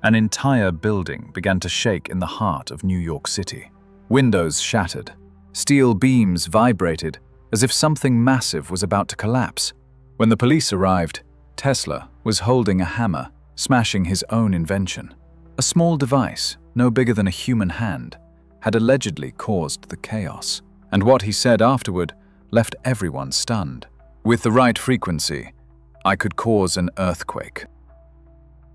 An entire building began to shake in the heart of New York City. Windows shattered. Steel beams vibrated as if something massive was about to collapse. When the police arrived, Tesla was holding a hammer, smashing his own invention. A small device, no bigger than a human hand, had allegedly caused the chaos. And what he said afterward left everyone stunned. With the right frequency, I could cause an earthquake.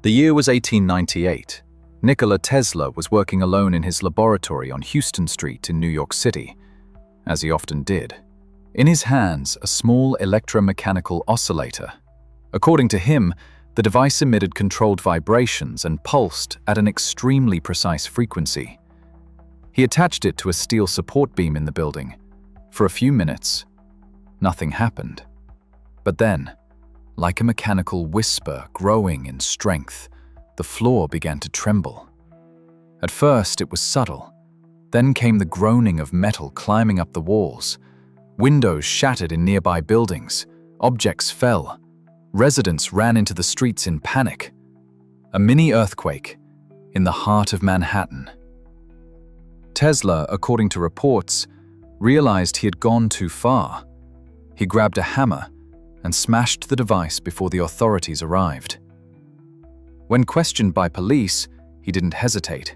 The year was 1898. Nikola Tesla was working alone in his laboratory on Houston Street in New York City, as he often did. In his hands, a small electromechanical oscillator. According to him, the device emitted controlled vibrations and pulsed at an extremely precise frequency. He attached it to a steel support beam in the building. For a few minutes, nothing happened. But then, like a mechanical whisper growing in strength, the floor began to tremble. At first, it was subtle. Then came the groaning of metal climbing up the walls. Windows shattered in nearby buildings. Objects fell. Residents ran into the streets in panic. A mini earthquake in the heart of Manhattan. Tesla, according to reports, realized he had gone too far. He grabbed a hammer and smashed the device before the authorities arrived. When questioned by police, he didn't hesitate.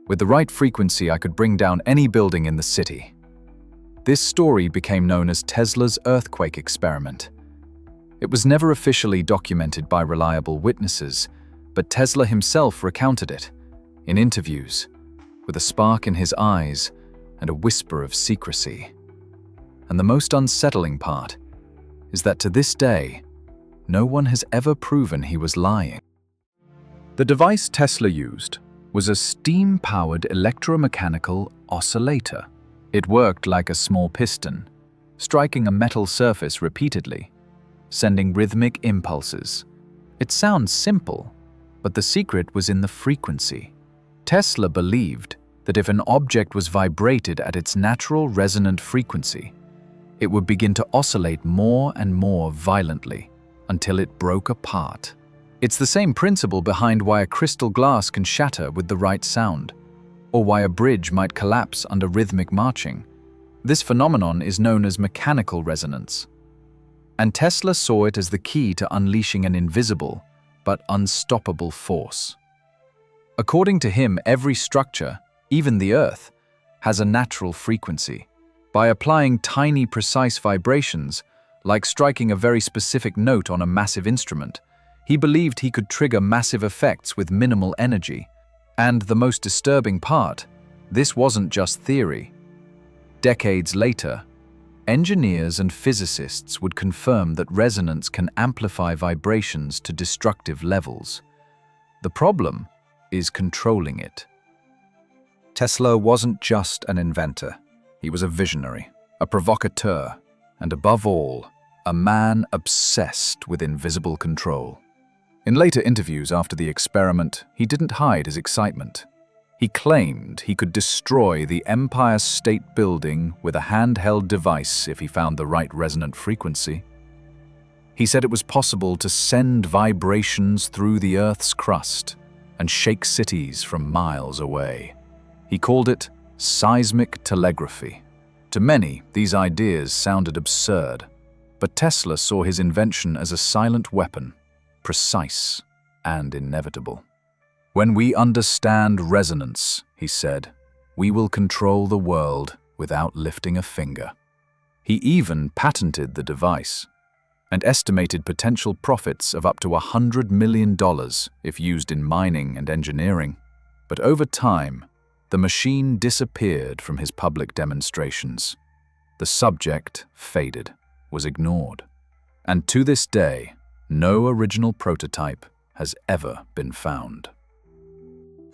With the right frequency, I could bring down any building in the city. This story became known as Tesla's earthquake experiment. It was never officially documented by reliable witnesses, but Tesla himself recounted it, in interviews, with a spark in his eyes and a whisper of secrecy. And the most unsettling part is that to this day, no one has ever proven he was lying. The device Tesla used was a steam-powered electromechanical oscillator. It worked like a small piston, striking a metal surface repeatedly, sending rhythmic impulses. It sounds simple, but the secret was in the frequency. Tesla believed that if an object was vibrated at its natural resonant frequency, it would begin to oscillate more and more violently until it broke apart. It's the same principle behind why a crystal glass can shatter with the right sound, or why a bridge might collapse under rhythmic marching. This phenomenon is known as mechanical resonance. And Tesla saw it as the key to unleashing an invisible but unstoppable force. According to him, every structure, even the Earth, has a natural frequency. By applying tiny, precise vibrations, like striking a very specific note on a massive instrument, he believed he could trigger massive effects with minimal energy. And the most disturbing part, this wasn't just theory. Decades later, engineers and physicists would confirm that resonance can amplify vibrations to destructive levels. The problem is controlling it. Tesla wasn't just an inventor. He was a visionary, a provocateur, and above all, a man obsessed with invisible control. In later interviews after the experiment, he didn't hide his excitement. He claimed he could destroy the Empire State Building with a handheld device if he found the right resonant frequency. He said it was possible to send vibrations through the Earth's crust and shake cities from miles away. He called it seismic telegraphy. To many, these ideas sounded absurd, but Tesla saw his invention as a silent weapon, precise and inevitable. When we understand resonance, he said, we will control the world without lifting a finger. He even patented the device and estimated potential profits of up to $100 million if used in mining and engineering. But over time, the machine disappeared from his public demonstrations. The subject faded, was ignored, and to this day, no original prototype has ever been found.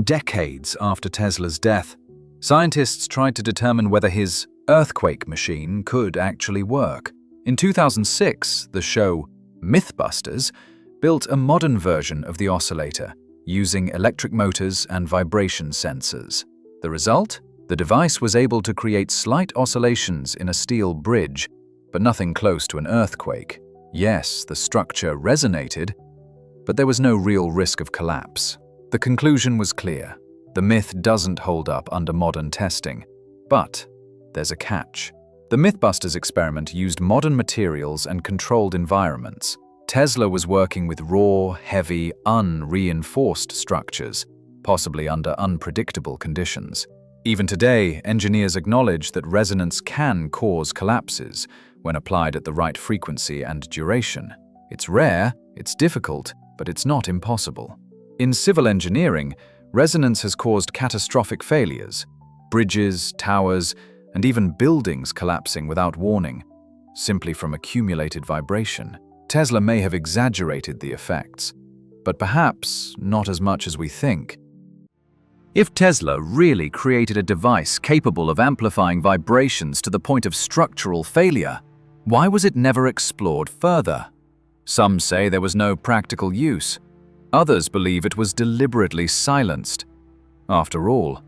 Decades after Tesla's death, scientists tried to determine whether his earthquake machine could actually work. In 2006, the show Mythbusters built a modern version of the oscillator using electric motors and vibration sensors. The result? The device was able to create slight oscillations in a steel bridge, but nothing close to an earthquake. Yes, the structure resonated, but there was no real risk of collapse. The conclusion was clear. The myth doesn't hold up under modern testing. But there's a catch. The Mythbusters experiment used modern materials and controlled environments. Tesla was working with raw, heavy, unreinforced structures, possibly under unpredictable conditions. Even today, engineers acknowledge that resonance can cause collapses when applied at the right frequency and duration. It's rare, it's difficult, but it's not impossible. In civil engineering, resonance has caused catastrophic failures. Bridges, towers, and even buildings collapsing without warning, simply from accumulated vibration. Tesla may have exaggerated the effects, but perhaps not as much as we think. If Tesla really created a device capable of amplifying vibrations to the point of structural failure, why was it never explored further? Some say there was no practical use. Others believe it was deliberately silenced. After all,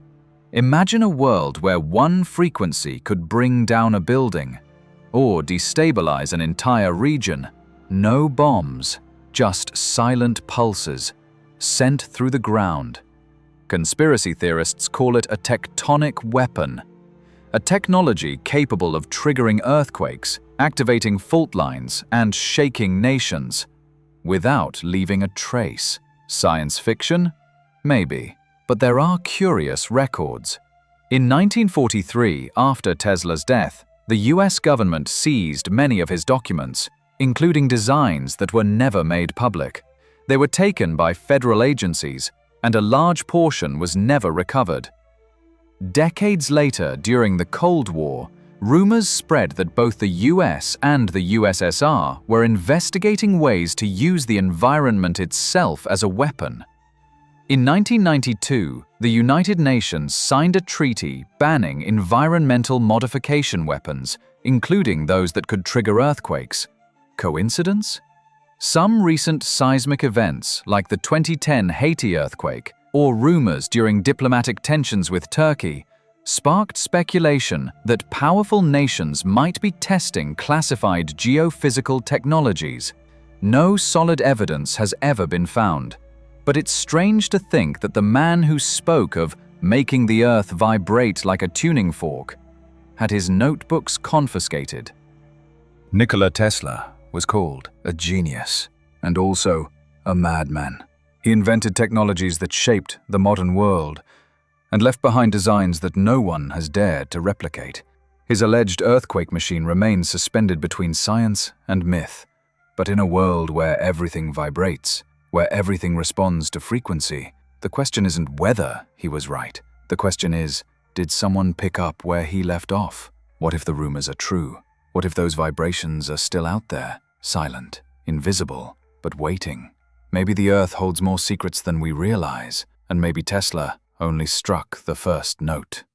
imagine a world where one frequency could bring down a building or destabilize an entire region. No bombs, just silent pulses sent through the ground. Conspiracy theorists call it a tectonic weapon, a technology capable of triggering earthquakes, activating fault lines, and shaking nations without leaving a trace. Science fiction? Maybe. But there are curious records. In 1943, after Tesla's death, the US government seized many of his documents, including designs that were never made public. They were taken by federal agencies, and a large portion was never recovered. Decades later, during the Cold War, rumors spread that both the US and the USSR were investigating ways to use the environment itself as a weapon. In 1992, the United Nations signed a treaty banning environmental modification weapons, including those that could trigger earthquakes. Coincidence? Some recent seismic events, like the 2010 Haiti earthquake, or rumors during diplomatic tensions with Turkey, sparked speculation that powerful nations might be testing classified geophysical technologies. No solid evidence has ever been found, but it's strange to think that the man who spoke of making the earth vibrate like a tuning fork had his notebooks confiscated. Nikola Tesla was called a genius and also a madman. He invented technologies that shaped the modern world and left behind designs that no one has dared to replicate. His alleged earthquake machine remains suspended between science and myth. But in a world where everything vibrates, where everything responds to frequency, the question isn't whether he was right. The question is, did someone pick up where he left off? What if the rumors are true? What if those vibrations are still out there, silent, invisible, but waiting? Maybe the Earth holds more secrets than we realize, and maybe Tesla only struck the first note.